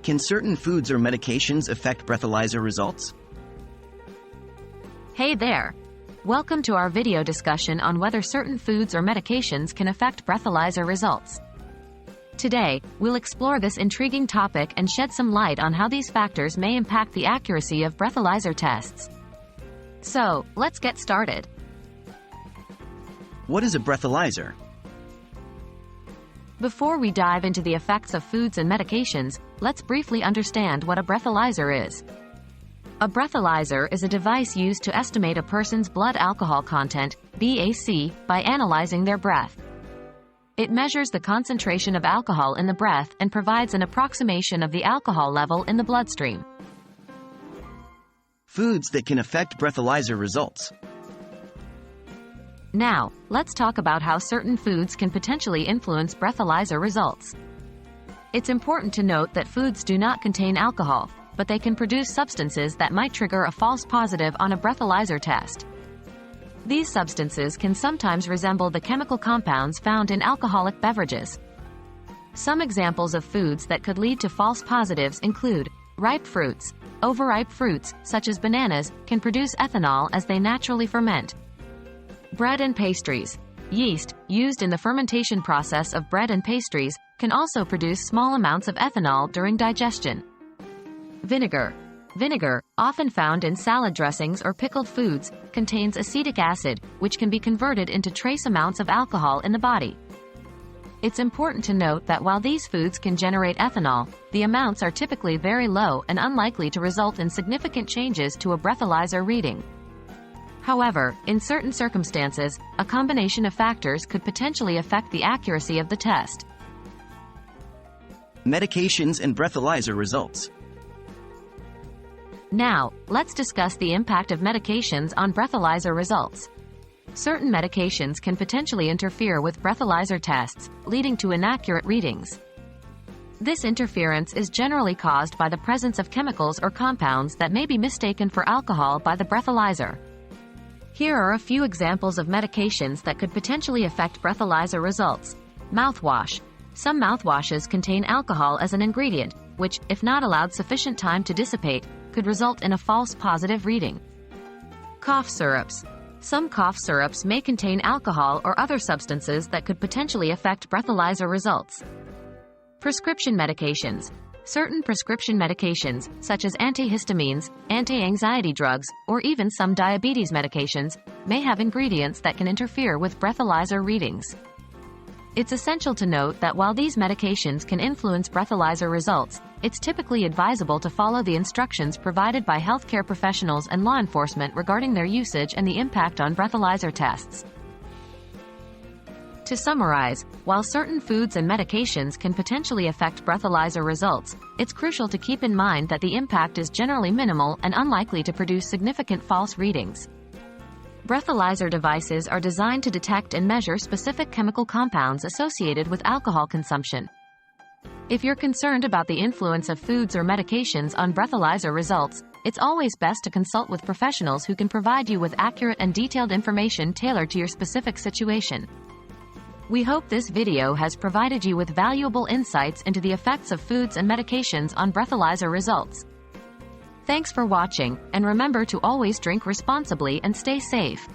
Can certain foods or medications affect breathalyzer results? Hey there! Welcome to our video discussion on whether certain foods or medications can affect breathalyzer results. Today, we'll explore this intriguing topic and shed some light on how these factors may impact the accuracy of breathalyzer tests. So, let's get started. What is a breathalyzer? Before we dive into the effects of foods and medications, let's briefly understand what a breathalyzer is. A breathalyzer is a device used to estimate a person's blood alcohol content, BAC, by analyzing their breath. It measures the concentration of alcohol in the breath and provides an approximation of the alcohol level in the bloodstream. Foods that can affect breathalyzer results. Now, let's talk about how certain foods can potentially influence breathalyzer results. It's important to note that foods do not contain alcohol, but they can produce substances that might trigger a false positive on a breathalyzer test. These substances can sometimes resemble the chemical compounds found in alcoholic beverages. Some examples of foods that could lead to false positives include ripe fruits. Overripe fruits, such as bananas, can produce ethanol as they naturally ferment. Bread and pastries. Yeast, used in the fermentation process of bread and pastries, can also produce small amounts of ethanol during digestion. Vinegar. Vinegar, often found in salad dressings or pickled foods, contains acetic acid, which can be converted into trace amounts of alcohol in the body. It's important to note that while these foods can generate ethanol, the amounts are typically very low and unlikely to result in significant changes to a breathalyzer reading. However, in certain circumstances, a combination of factors could potentially affect the accuracy of the test. Medications and breathalyzer results. Now, let's discuss the impact of medications on breathalyzer results. Certain medications can potentially interfere with breathalyzer tests, leading to inaccurate readings. This interference is generally caused by the presence of chemicals or compounds that may be mistaken for alcohol by the breathalyzer. Here are a few examples of medications that could potentially affect breathalyzer results. Mouthwash. Some mouthwashes contain alcohol as an ingredient, which, if not allowed sufficient time to dissipate, could result in a false positive reading. Cough syrups. Some cough syrups may contain alcohol or other substances that could potentially affect breathalyzer results. Prescription medications. Certain prescription medications, such as antihistamines, anti-anxiety drugs, or even some diabetes medications, may have ingredients that can interfere with breathalyzer readings. It's essential to note that while these medications can influence breathalyzer results, it's typically advisable to follow the instructions provided by healthcare professionals and law enforcement regarding their usage and the impact on breathalyzer tests. To summarize, while certain foods and medications can potentially affect breathalyzer results, it's crucial to keep in mind that the impact is generally minimal and unlikely to produce significant false readings. Breathalyzer devices are designed to detect and measure specific chemical compounds associated with alcohol consumption. If you're concerned about the influence of foods or medications on breathalyzer results, it's always best to consult with professionals who can provide you with accurate and detailed information tailored to your specific situation. We hope this video has provided you with valuable insights into the effects of foods and medications on breathalyzer results. Thanks for watching, and remember to always drink responsibly and stay safe.